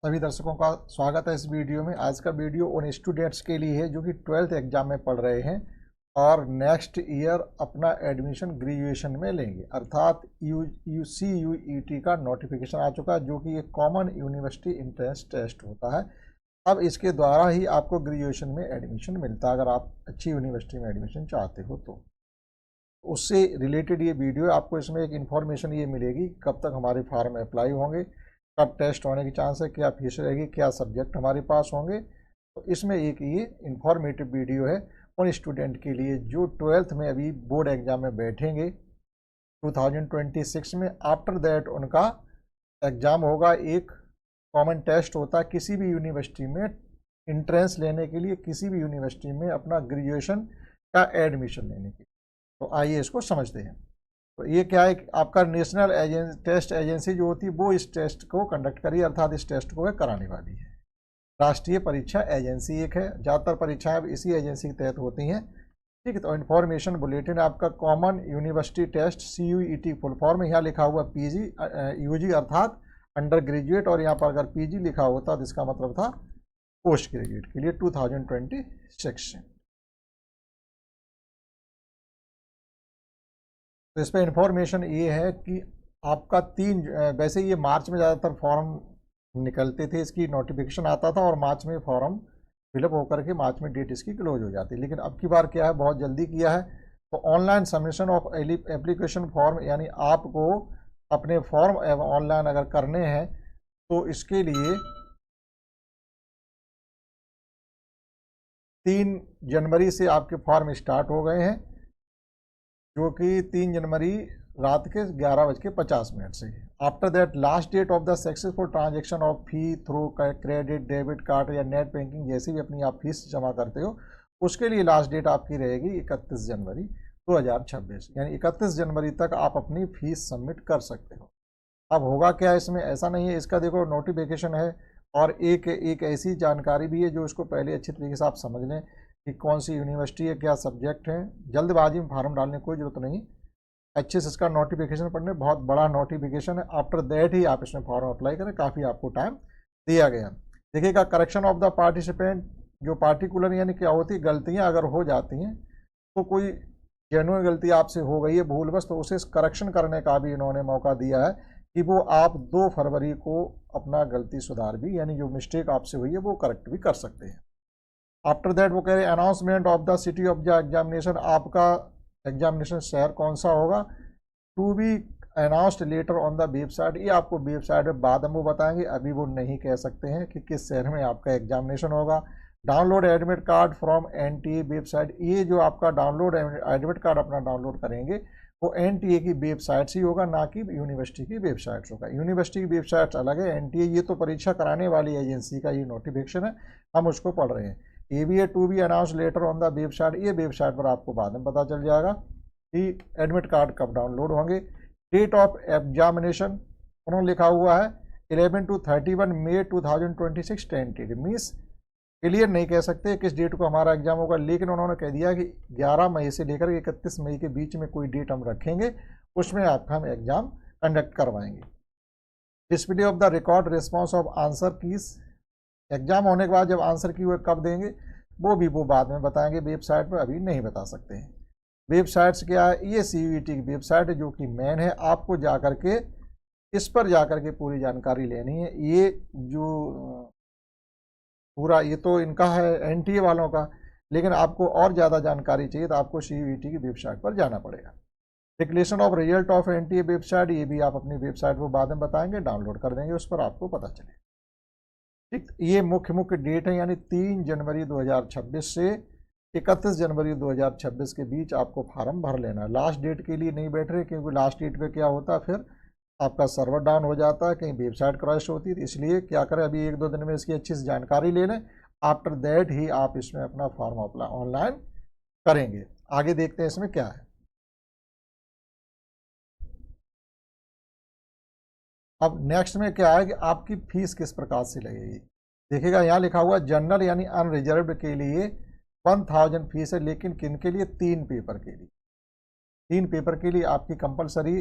सभी दर्शकों का स्वागत है इस वीडियो में। आज का वीडियो उन स्टूडेंट्स के लिए है जो कि 12th एग्जाम में पढ़ रहे हैं और नेक्स्ट ईयर अपना एडमिशन ग्रेजुएशन में लेंगे, अर्थात CUET का नोटिफिकेशन आ चुका है जो कि एक कॉमन यूनिवर्सिटी एंट्रेंस टेस्ट होता है। अब इसके द्वारा ही आपको ग्रेजुएशन में एडमिशन मिलता है अगर आप अच्छी यूनिवर्सिटी में एडमिशन चाहते हो तो। उससे रिलेटेड ये वीडियो है। आपको इसमें एक इन्फॉर्मेशन ये मिलेगी कब तक हमारे फॉर्म अप्लाई होंगे, कब टेस्ट होने की चांस है, क्या फीस रहेगी, क्या सब्जेक्ट हमारे पास होंगे। तो इसमें एक ये इन्फॉर्मेटिव वीडियो है उन स्टूडेंट के लिए जो 12th में अभी बोर्ड एग्जाम में बैठेंगे 2026 में। आफ्टर दैट उनका एग्ज़ाम होगा, एक कॉमन टेस्ट होता है किसी भी यूनिवर्सिटी में इंट्रेंस लेने के लिए, किसी भी यूनिवर्सिटी में अपना ग्रेजुएशन का एडमिशन लेने के लिए। तो आइए इसको समझते हैं। तो ये क्या है, आपका नेशनल टेस्ट एजेंसी जो होती है वो इस टेस्ट को कंडक्ट करी, अर्थात इस टेस्ट को कराने वाली है। राष्ट्रीय परीक्षा एजेंसी एक है, ज़्यादातर परीक्षाएं अब इसी एजेंसी के तहत होती हैं। ठीक है, तो इन्फॉर्मेशन बुलेटिन आपका common university test CUET full form यहाँ लिखा हुआ PG UG अर्थात अंडर ग्रेजुएट, और यहाँ पर अगर PG लिखा होता तो इसका मतलब था पोस्ट ग्रेजुएट के लिए 2026। तो इस पर इन्फॉर्मेशन ये है कि आपका वैसे ये मार्च में ज़्यादातर फॉर्म निकलते थे, इसकी नोटिफिकेशन आता था और मार्च में फॉर्म फिलअप होकर के मार्च में डेट इसकी क्लोज हो जाती है। लेकिन अब की बार क्या है, बहुत जल्दी किया है। तो online submission of application form, यानी आपको अपने फॉर्म ऑनलाइन अगर करने हैं तो इसके लिए 3 जनवरी से आपके फॉर्म स्टार्ट हो गए हैं, जो कि 3 जनवरी रात के 11:50 से। After that last date of the successful transaction of fee through credit, debit card या नेट बैंकिंग, जैसी भी अपनी आप फीस जमा करते हो उसके लिए लास्ट डेट आपकी रहेगी 31 जनवरी 2026, यानी 31 जनवरी तक आप अपनी फीस सबमिट कर सकते हो। अब होगा क्या, इसमें ऐसा नहीं है, इसका देखो नोटिफिकेशन है और एक ऐसी जानकारी भी है जो इसको पहले अच्छी तरीके से आप समझ लें कि कौन सी यूनिवर्सिटी है, क्या सब्जेक्ट है। जल्दबाजी में फार्म डालने की कोई ज़रूरत नहीं, अच्छे से इसका नोटिफिकेशन पढ़ने, बहुत बड़ा नोटिफिकेशन है। आफ्टर दैट ही आप इसमें फॉर्म अप्लाई करें, काफ़ी आपको टाइम दिया गया। देखिएगा, करेक्शन ऑफ द पार्टिसिपेंट, जो पार्टिकुलर यानी क्या होती है, गलतियाँ अगर हो जाती हैं तो कोई जेन्युइन गलती आपसे हो गई है भूलवश, तो उसे करेक्शन करने का भी इन्होंने मौका दिया है कि वो आप 2 फरवरी को अपना गलती सुधार भी, यानी जो मिस्टेक आपसे हुई है वो करेक्ट भी कर सकते हैं। आफ्टर दैट वो कह रहे हैं announcement of the city of the examination, आपका एग्जामिनेशन शहर कौन सा होगा, to be announced later on the website. ये आपको वेबसाइट में बाद में वो बताएंगे, अभी वो नहीं कह सकते हैं कि किस शहर में आपका एग्जामिनेशन होगा। Download admit card from NTA website, ये जो आपका डाउनलोड एडमिट कार्ड अपना डाउनलोड करेंगे वो NTA की वेबसाइट से ही होगा, ना कि यूनिवर्सिटी की वेबसाइट होगा। यूनिवर्सिटी की वेबसाइट अलग है, NTA ये तो परीक्षा कराने वाली एजेंसी का ये नोटिफिकेशन है, हम उसको पढ़ रहे हैं। ABA to be announce later on the website, ये वेबसाइट पर आपको बाद में पता चल जाएगा कि एडमिट कार्ड कब डाउनलोड होंगे। डेट ऑफ एग्जामिनेशन उन्होंने लिखा हुआ है 11 to 31 मई 2026 टेंटेटिव, मीन्स क्लियर नहीं कह सकते किस डेट को हमारा एग्जाम होगा, लेकिन उन्होंने कह दिया कि 11 मई से लेकर 31 मई के बीच में कोई डेट हम रखेंगे, उसमें आपका हम एग्जाम कंडक्ट करवाएंगे। Display of the record response of answer keys, exam होने के बाद जब आंसर की हुए कब देंगे वो बाद में बताएंगे, वेबसाइट पर अभी नहीं बता सकते हैं। वेबसाइट्स क्या है, ये CUET की वेबसाइट है जो कि मेन है, आपको जाकर के इस पर जाकर के पूरी जानकारी लेनी है। ये जो पूरा ये तो इनका है NTA वालों का, लेकिन आपको और ज़्यादा जानकारी चाहिए तो आपको CUET की वेबसाइट पर जाना पड़ेगा। Declaration of result of NTA website, ये भी आप अपनी वेबसाइट पर बाद में बताएंगे, डाउनलोड कर देंगे, उस पर आपको पता चले। ठीक, ये मुख्य डेट है, यानी 3 जनवरी 2026 से 31 जनवरी 2026 के बीच आपको फार्म भर लेना है। लास्ट डेट के लिए नहीं बैठ रहे, क्योंकि लास्ट डेट पे क्या होता है, फिर आपका सर्वर डाउन हो जाता है, कहीं वेबसाइट क्रैश होती है। तो इसलिए क्या करें, अभी 1-2 दिन में इसकी अच्छी से जानकारी ले लें, आफ्टर दैट ही आप इसमें अपना फॉर्म अप्लाई ऑनलाइन करेंगे। आगे देखते हैं इसमें क्या है। अब नेक्स्ट में क्या है कि आपकी फीस किस प्रकार से लगेगी। देखिएगा, यहाँ लिखा हुआ जनरल यानी अनरिजर्व्ड के लिए 1000 फीस है, लेकिन किन के लिए, 3 पेपर के लिए। 3 पेपर के लिए आपकी कंपलसरी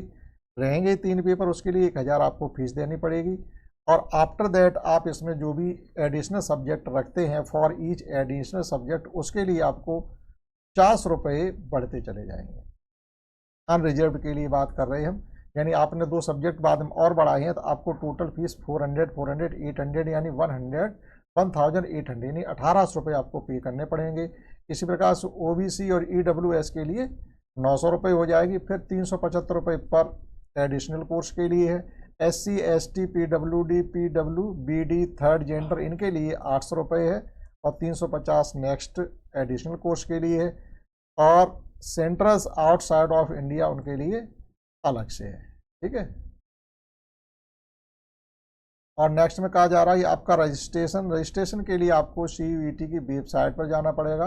रहेंगे 3 पेपर, उसके लिए 1000 आपको फीस देनी पड़ेगी। और आफ्टर दैट आप इसमें जो भी एडिशनल सब्जेक्ट रखते हैं फॉर ईच एडिशनल सब्जेक्ट उसके लिए आपको 50 रुपये बढ़ते चले जाएंगे। अनरिजर्व के लिए बात कर रहे हैं हम, यानी आपने 2 सब्जेक्ट बाद में और बढ़ाए हैं तो आपको टोटल फीस 400 800 यानी 1800 यानी 1800 रुपये आपको पे करने पड़ेंगे। इसी प्रकार से ओबीसी और ईडब्ल्यूएस के लिए 900 रुपये हो जाएगी। फिर 375 रुपये पर एडिशनल कोर्स के लिए है। SC ST PWD PWBD third gender इनके लिए 800 रुपये है और 350 नेक्स्ट एडिशनल कोर्स के लिए है। और सेंटर्स आउटसाइड ऑफ इंडिया उनके लिए अलग से है। ठीक है। और नेक्स्ट में कहा जा रहा है आपका रजिस्ट्रेशन के लिए आपको CUET की वेबसाइट पर जाना पड़ेगा।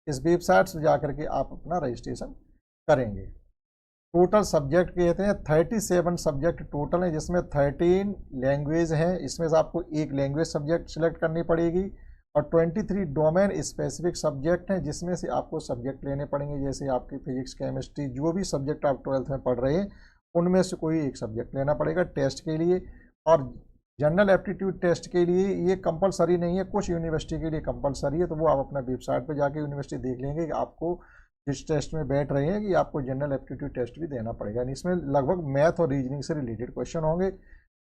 इस वेबसाइट से जाकर के आप अपना रजिस्ट्रेशन करेंगे। टोटल सब्जेक्ट कहते हैं 37 सब्जेक्ट टोटल है, जिसमें 13 लैंग्वेज हैं। इसमें से आपको एक लैंग्वेज सब्जेक्ट सिलेक्ट करनी पड़ेगी और 23 डोमेन स्पेसिफिक सब्जेक्ट हैं, जिसमें से आपको सब्जेक्ट लेने पड़ेंगे। जैसे आपकी फिजिक्स केमिस्ट्री जो भी सब्जेक्ट आप 12th में पढ़ रहे हैं उनमें से कोई एक सब्जेक्ट लेना पड़ेगा टेस्ट के लिए। और जनरल एप्टीट्यूड टेस्ट के लिए ये कंपलसरी नहीं है, कुछ यूनिवर्सिटी के लिए कंपलसरी है, तो वो आप अपना वेबसाइट पर जाके यूनिवर्सिटी देख लेंगे कि आपको जिस टेस्ट में बैठ रहे हैं कि आपको जनरल एप्टीट्यूड टेस्ट भी देना पड़ेगा। इसमें लगभग मैथ और रीजनिंग से रिलेटेड क्वेश्चन होंगे।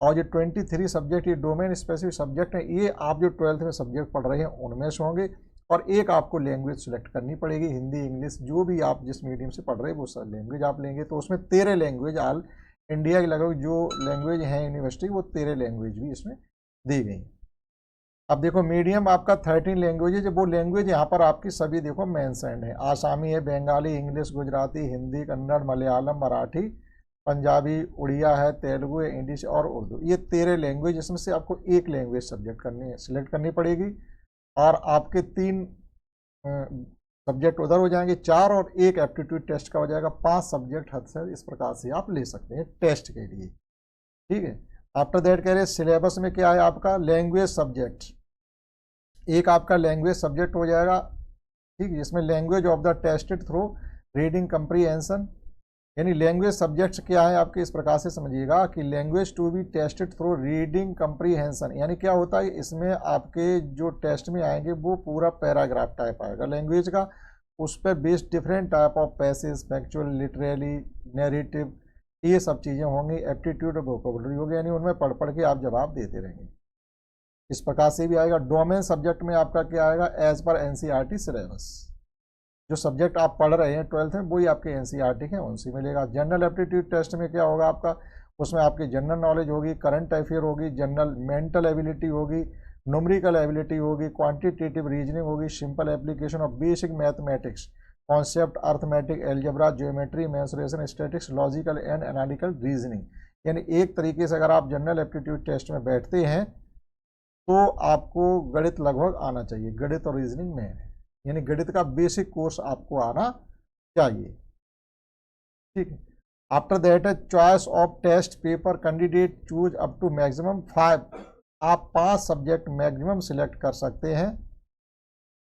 और ये 23 सब्जेक्ट ये डोमेन स्पेसिफिक सब्जेक्ट हैं, ये आप जो 12th में सब्जेक्ट पढ़ रहे हैं उनमें से होंगे। और एक आपको लैंग्वेज सेलेक्ट करनी पड़ेगी, हिंदी इंग्लिश जो भी आप जिस मीडियम से पढ़ रहे हैं वो सब लैंग्वेज आप लेंगे। तो उसमें 13 लैंग्वेज ऑल इंडिया की लगभग जो लैंग्वेज हैं यूनिवर्सिटी वो 13 लैंग्वेज भी इसमें दी गई। अब देखो मीडियम आपका 13 लैंग्वेज है, वो लैंग्वेज यहाँ पर आपकी सभी देखो मेंशन्ड है। आसामी है, बंगाली, इंग्लिश, गुजराती, हिंदी, कन्नड़, मलयालम, मराठी, पंजाबी, उड़िया है, तेलुगु है, इंग्लिश और उर्दू। ये 13 लैंग्वेज, इसमें से आपको एक लैंग्वेज सब्जेक्ट सिलेक्ट करनी पड़ेगी। और आपके 3 सब्जेक्ट उधर हो जाएंगे, 4 और 1 एप्टीट्यूड टेस्ट का हो जाएगा। 5 सब्जेक्ट हद से इस प्रकार से आप ले सकते हैं टेस्ट के लिए। ठीक है। आफ्टर दैट कह रहे सिलेबस में क्या है आपका लैंग्वेज सब्जेक्ट, एक आपका लैंग्वेज सब्जेक्ट हो जाएगा। ठीक है। इसमें language of the tested through reading comprehension, यानी लैंग्वेज सब्जेक्ट्स क्या है आपके इस प्रकार से समझिएगा कि language to be tested through reading comprehension, यानी क्या होता है इसमें आपके जो टेस्ट में आएंगे वो पूरा पैराग्राफ टाइप आएगा लैंग्वेज का, उस पर based different type of passage, factual, literary, narrative, ये सब चीज़ें होंगी। एप्टीट्यूड और वोकैबुलरी होगी, यानी उनमें पढ़ पढ़ के आप जवाब देते रहेंगे। इस प्रकार से भी आएगा। डोमेन सब्जेक्ट में आपका क्या आएगा एज पर NCERT सिलेबस, जो सब्जेक्ट आप पढ़ रहे हैं 12th में वही आपके NCERT के उनसे मिलेगा। जनरल एप्टीट्यूड टेस्ट में क्या होगा आपका, उसमें आपकी जनरल नॉलेज होगी, करंट अफेयर होगी, जनरल मेंटल एबिलिटी होगी, न्यूमेरिकल एबिलिटी होगी, क्वांटिटेटिव रीजनिंग होगी, simple application of basic mathematics, concept, arithmetic, algebra, geometry, mensuration, statics, logical and analytical reasoning. यानी एक तरीके से अगर आप जनरल एप्टीट्यूड टेस्ट में बैठते हैं तो आपको गणित लगभग आना चाहिए, गणित और रीजनिंग में है, यानी गणित का बेसिक कोर्स आपको आना चाहिए। ठीक है। आफ्टर दैट है choice of test paper, candidate choose up to maximum 5, आप 5 सब्जेक्ट मैक्सिमम सिलेक्ट कर सकते हैं,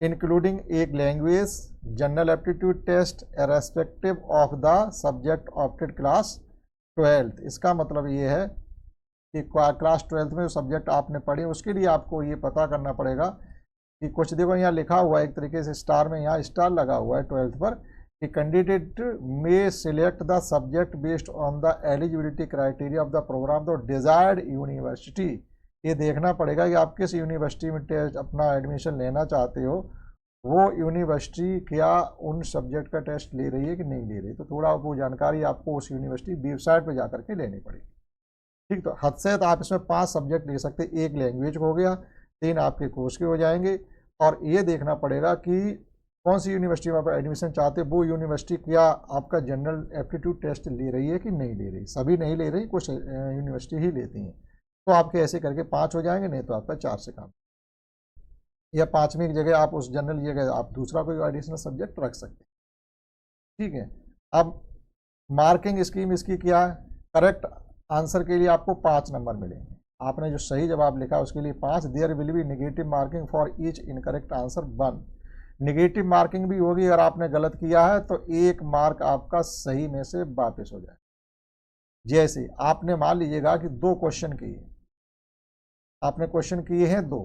इंक्लूडिंग एक language, general aptitude test respective of the subject opted class 12th। इसका मतलब ये है कि क्लास 12th में जो सब्जेक्ट आपने पढ़े उसके लिए आपको ये पता करना पड़ेगा कि कुछ देखो यहाँ लिखा हुआ है एक तरीके से स्टार में, यहाँ स्टार लगा हुआ है 12th पर कि candidate may select the subject based on the eligibility criteria of the programme the desired university. ये देखना पड़ेगा कि आप किस यूनिवर्सिटी में टेस्ट अपना एडमिशन लेना चाहते हो, वो यूनिवर्सिटी क्या उन सब्जेक्ट का टेस्ट ले रही है कि नहीं ले रही। तो थोड़ा वो जानकारी आपको उस यूनिवर्सिटी वेबसाइट पर जाकर के लेनी पड़ेगी। ठीक, तो हद से तो आप इसमें 5 सब्जेक्ट ले सकते, एक लैंग्वेज हो गया, 3 आपके कोर्स के हो जाएंगे। और ये देखना पड़ेगा कि कौन सी यूनिवर्सिटी में आप एडमिशन चाहते हैं, वो यूनिवर्सिटी क्या आपका जनरल एप्टीट्यूड टेस्ट ले रही है कि नहीं ले रही। सभी नहीं ले रही, कुछ यूनिवर्सिटी ही लेती हैं। तो आपके ऐसे करके 5 हो जाएंगे, नहीं तो आपका 4 से काम, या 5वीं की जगह आप उस जनरल जगह आप दूसरा कोई एडिशनल सब्जेक्ट रख सकते हैं। ठीक है। अब मार्किंग स्कीम इसकी क्या है, करेक्ट आंसर के लिए आपको 5 नंबर मिलेंगे। आपने जो सही जवाब लिखा उसके लिए 5। There will be negative marking for each incorrect answer 1। Negative marking भी होगी, अगर आपने गलत किया है तो 1 मार्क आपका सही में से वापस हो जाए। जैसे आपने मान लीजिएगा कि 2 क्वेश्चन किए, आपने क्वेश्चन किए हैं 2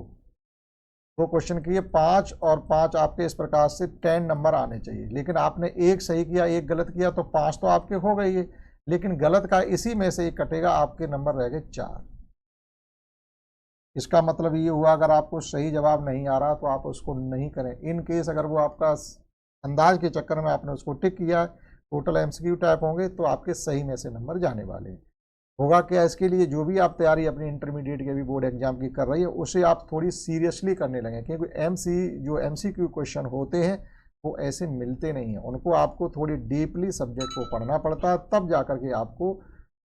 क्वेश्चन किए 5 और 5 आपके इस प्रकार से 10 नंबर आने चाहिए, लेकिन आपने एक सही किया एक गलत किया तो 5 तो आपके हो गई है, लेकिन गलत का इसी में से एक कटेगा, आपके नंबर रह गए 4। इसका मतलब ये हुआ अगर आपको सही जवाब नहीं आ रहा तो आप उसको नहीं करें। इन केस अगर वो आपका अंदाज के चक्कर में आपने उसको टिक किया, टोटल एमसीक्यू टाइप होंगे तो आपके सही में से नंबर जाने वाले हैं। होगा क्या, इसके लिए जो भी आप तैयारी अपनी इंटरमीडिएट के भी बोर्ड एग्जाम की कर रही है उसे आप थोड़ी सीरियसली करने लगे, क्योंकि जो एमसीक्यू क्वेश्चन होते हैं वो ऐसे मिलते नहीं हैं, उनको आपको थोड़ी डीपली सब्जेक्ट को पढ़ना पड़ता है, तब जाकर के आपको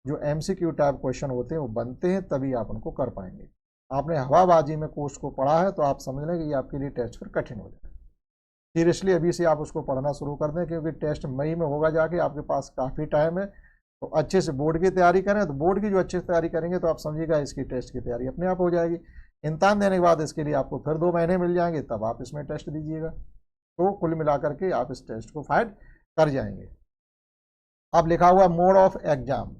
जो एमसीक्यू टाइप क्वेश्चन होते हैं वो बनते हैं, तभी आप उनको कर पाएंगे। आपने हवाबाजी में कोर्स को पढ़ा है तो आप समझ लें कि ये आपके लिए टेस्ट फिर कठिन हो जाए। सीरियसली अभी से आप उसको पढ़ना शुरू कर दें, क्योंकि टेस्ट मई में होगा जाके, आपके पास काफ़ी टाइम है। तो अच्छे से बोर्ड की तैयारी करें, तो बोर्ड की जो अच्छे से तैयारी करेंगे तो आप समझिएगा इसकी टेस्ट की तैयारी अपने आप हो जाएगी। इम्तिहान देने के बाद इसके लिए आपको फिर 2 महीने मिल जाएंगे, तब आप इसमें टेस्ट दीजिएगा, तो कुल मिलाकर के आप इस टेस्ट को फाइट कर जाएंगे। अब लिखा हुआ mode of exam.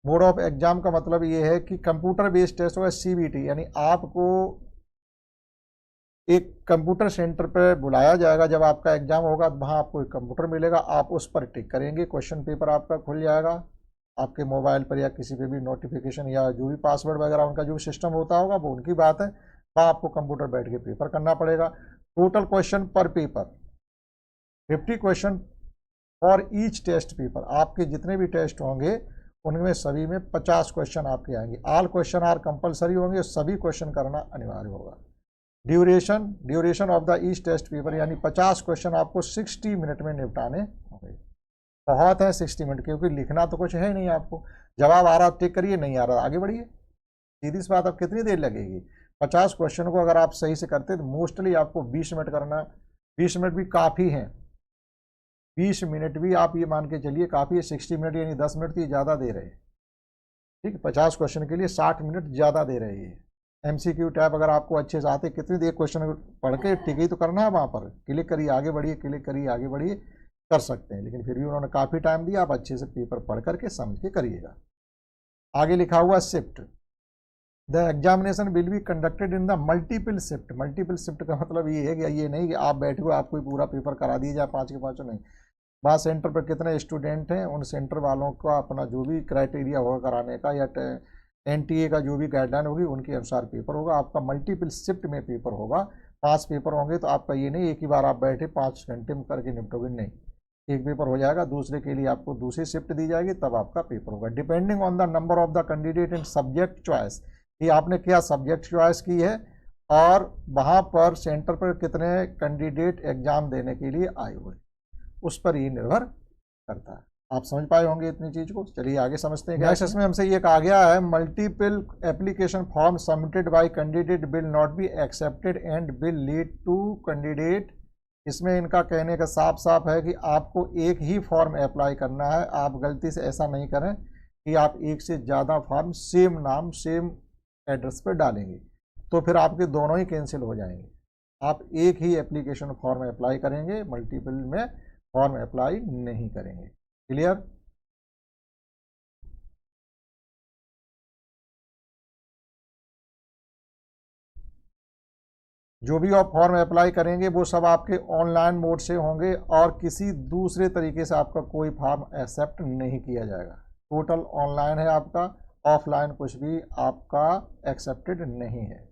Mode of exam का मतलब ये है कि कंप्यूटर बेस्ड टेस्ट होगा, सीबीटी, यानी आपको एक कंप्यूटर सेंटर पर बुलाया जाएगा। जब आपका एग्जाम होगा तो वहाँ आपको एक कंप्यूटर मिलेगा, आप उस पर टिक करेंगे, क्वेश्चन पेपर आपका खुल जाएगा आपके मोबाइल पर या किसी पे भी, नोटिफिकेशन या जो भी पासवर्ड वगैरह उनका जो सिस्टम होता होगा वो उनकी बात है, वहाँ आपको कंप्यूटर बैठ के पेपर करना पड़ेगा। Total question per paper 50 question for each test paper. आपके जितने भी टेस्ट होंगे उनमें सभी में 50 क्वेश्चन आपके आएंगे। ऑल क्वेश्चन आर कंपलसरी होंगे, सभी क्वेश्चन करना अनिवार्य होगा। Duration of the each test paper, यानी 50 क्वेश्चन आपको 60 मिनट में निपटाने होंगे। बहुत है 60 मिनट, क्योंकि लिखना तो कुछ है ही नहीं आपको, जवाब आ रहा टिक करिए, नहीं आ रहा आगे बढ़िए, सीधी सी बात। अब कितनी देर लगेगी? 50 क्वेश्चन को अगर आप सही से करते तो मोस्टली आपको 20 मिनट करना, 20 मिनट भी काफ़ी हैं, 20 मिनट भी आप ये मान के चलिए काफ़ी है। 60 मिनट यानी 10 मिनट तो ज़्यादा दे रहे हैं, ठीक है। 50 क्वेश्चन के लिए 60 मिनट ज़्यादा दे रहे हैं। एमसीक्यू टाइप अगर आपको अच्छे से आते, कितनी देर क्वेश्चन पढ़ के ठीक ही तो करना है, वहाँ पर क्लिक करिए आगे बढ़िए, क्लिक करिए आगे बढ़िए, कर सकते हैं। लेकिन फिर भी उन्होंने काफ़ी टाइम दिया, आप अच्छे से पेपर पढ़ करके समझ के करिएगा। आगे लिखा हुआ shift. The examination will be conducted in the multiple shift. Multiple shift का मतलब ये है कि ये नहीं कि आप बैठे हुए आपको पूरा पेपर करा दिया जाए 5 के 5, नहीं। वहाँ सेंटर पर कितने स्टूडेंट हैं, उन सेंटर वालों का अपना जो भी क्राइटेरिया होगा कराने का या एनटीए का जो भी गाइडलाइन होगी उनके अनुसार पेपर होगा। आपका मल्टीपल शिफ्ट में पेपर होगा, 5 पेपर होंगे, तो आपका ये नहीं एक ही बार आप बैठे 5 घंटे में करके निपटोगे, नहीं। एक पेपर हो जाएगा, दूसरे के लिए आपको दूसरी शिफ्ट दी जाएगी, तब आपका पेपर होगा। Depending on the number of the candidate in subject choice, कि आपने क्या सब्जेक्ट चॉइस की है और वहाँ पर सेंटर पर कितने कैंडिडेट एग्जाम देने के लिए आए हुए, उस पर ये निर्भर करता है। आप समझ पाए होंगे इतनी चीज को। चलिए आगे समझते हैं। नेक्स्ट इसमें हमसे ये कहा गया है, multiple application form submitted by candidate will not be accepted and will lead to candidate. इसमें इनका कहने का साफ साफ है कि आपको एक ही फॉर्म अप्लाई करना है। आप गलती से ऐसा नहीं करें कि आप एक से ज़्यादा फॉर्म सेम नाम सेम एड्रेस पर डालेंगे, तो फिर आपके दोनों ही कैंसिल हो जाएंगे। आप एक ही एप्लीकेशन फॉर्म अप्लाई करेंगे, मल्टीपल में फॉर्म अप्लाई नहीं करेंगे। क्लियर? जो भी आप फॉर्म अप्लाई करेंगे वो सब आपके ऑनलाइन मोड से होंगे और किसी दूसरे तरीके से आपका कोई फॉर्म एक्सेप्ट नहीं किया जाएगा। टोटल ऑनलाइन है आपका, ऑफलाइन कुछ भी आपका एक्सेप्टेड नहीं है।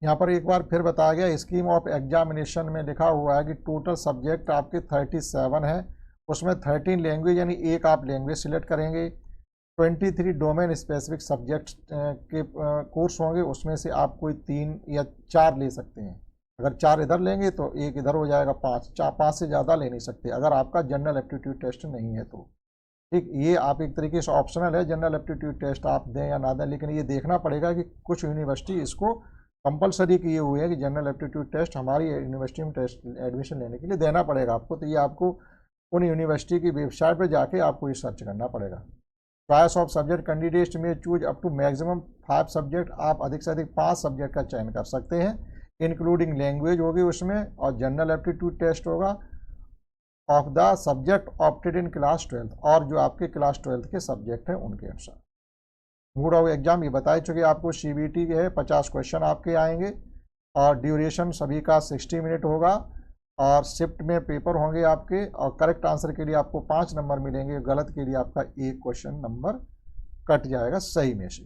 यहाँ पर एक बार फिर बताया गया, स्कीम ऑफ एग्जामिनेशन में लिखा हुआ है कि टोटल सब्जेक्ट आपके 37 है, उसमें 13 लैंग्वेज यानी एक आप लैंग्वेज सिलेक्ट करेंगे। 23 डोमेन स्पेसिफिक सब्जेक्ट के कोर्स होंगे, उसमें से आप कोई 3 या 4 ले सकते हैं। अगर 4 इधर लेंगे तो एक इधर हो जाएगा, 5 से ज़्यादा ले नहीं सकते अगर आपका जनरल एप्टीट्यूड टेस्ट नहीं है तो। ठीक, ये आप एक तरीके से ऑप्शनल है, जनरल एप्टीट्यूड टेस्ट आप दें या ना दें, लेकिन ये देखना पड़ेगा कि कुछ यूनिवर्सिटी इसको कंपलसरी किए हुए हैं कि जनरल एप्टीट्यूड टेस्ट हमारी यूनिवर्सिटी में टेस्ट एडमिशन लेने के लिए देना पड़ेगा आपको। तो ये आपको उन यूनिवर्सिटी की वेबसाइट पर जाके आपको ये सर्च करना पड़ेगा। चॉइस ऑफ सब्जेक्ट कैंडिडेट्स में choose up to maximum 5 subject. आप अधिक से अधिक 5 सब्जेक्ट का चयन कर सकते हैं, इंक्लूडिंग लैंग्वेज होगी उसमें, और जनरल एप्टीट्यूड टेस्ट होगा of the subject opted in class 12th, और जो आपके क्लास 12th के सब्जेक्ट हैं उनके अनुसार। मोड ऑफ एग्जाम ये बता चुके आपको, CBT के है 50 क्वेश्चन आपके आएंगे और ड्यूरेशन सभी का 60 मिनट होगा और शिफ्ट में पेपर होंगे आपके, और करेक्ट आंसर के लिए आपको 5 नंबर मिलेंगे, गलत के लिए आपका 1 क्वेश्चन नंबर कट जाएगा सही में से।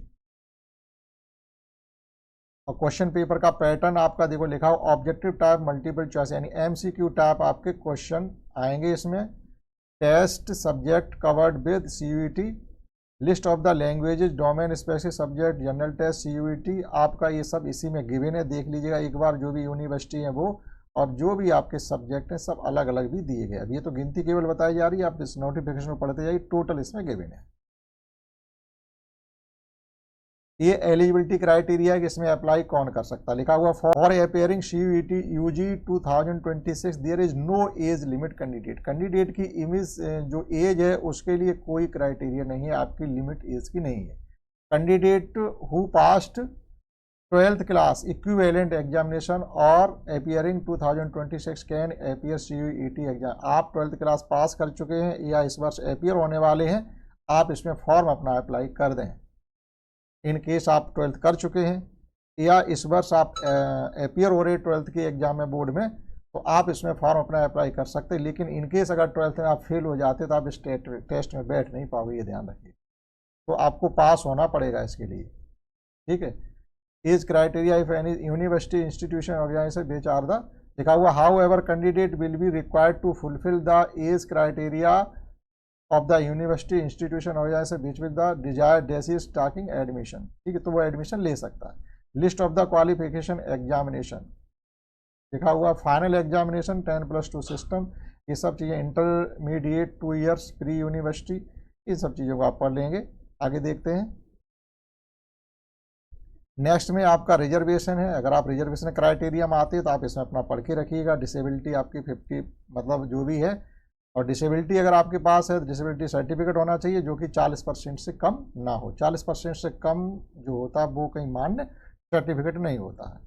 और क्वेश्चन पेपर का पैटर्न आपका देखो लिखा हो, ऑब्जेक्टिव टाइप मल्टीपल चॉइस यानी MCQ टाइप आपके क्वेश्चन आएंगे इसमें। Test subject covered with CUET, list of the languages, domain specific subject, general test, CUET आपका ये सब इसी में गिवन है, देख लीजिएगा एक बार जो भी यूनिवर्सिटी है वो, और जो भी आपके सब्जेक्ट हैं सब अलग अलग भी दिए गए। अब ये तो गिनती केवल बताई जा रही है, आप इस नोटिफिकेशन को पढ़ते जाइए, टोटल इसमें गिवन है। ये एलिजिबिलिटी क्राइटेरिया है कि इसमें अप्लाई कौन कर सकता है, लिखा हुआ for appearing CUET UG 2026 there is no age limit candidate. Candidate की इमेज जो एज है उसके लिए कोई क्राइटेरिया नहीं है, आपकी लिमिट एज की नहीं है। Candidate who passed 12th class equivalent examination और appearing 2026 can appear CUET exam. आप 12th क्लास पास कर चुके हैं या इस वर्ष अपियर होने वाले हैं, आप इसमें फॉर्म अपना अप्लाई कर दें। इन केस आप 12th कर चुके हैं या इस वर्ष आप अपियर हो रहे 12th के एग्जाम में बोर्ड में, तो आप इसमें फॉर्म अपना अप्लाई कर सकते हैं। लेकिन इन केस अगर 12th में आप फेल हो जाते तो आप इस टेस्ट में बैठ नहीं पाओगे, ये ध्यान रखिए। तो आपको पास होना पड़ेगा इसके लिए, ठीक है। Age criteria if any university institution organisation which are the, लिखा हुआ however candidate will be required to fulfil the age criteria of the university institution organisation which with the desired डेसिस स्टार्टिंग एडमिशन, ठीक है, तो वो admission ले सकता है। List of the qualification examination, लिखा हुआ फाइनल एग्जामिनेशन 10+2 सिस्टम, ये सब चीज़ें, इंटरमीडिएट 2 ईयर्स प्री यूनिवर्सिटी, इन सब चीज़ों को आप पढ़ लेंगे। आगे देखते हैं। नेक्स्ट में आपका रिजर्वेशन है। अगर आप रिजर्वेशन क्राइटेरिया में आते हैं तो आप इसमें अपना पढ़ के रखिएगा। डिसेबिलिटी आपकी 50 मतलब जो भी है, और डिसेबिलिटी अगर आपके पास है तो डिसेबिलिटी सर्टिफिकेट होना चाहिए जो कि 40% से कम ना हो। 40% से कम जो होता है वो कहीं मान्य सर्टिफिकेट नहीं होता है।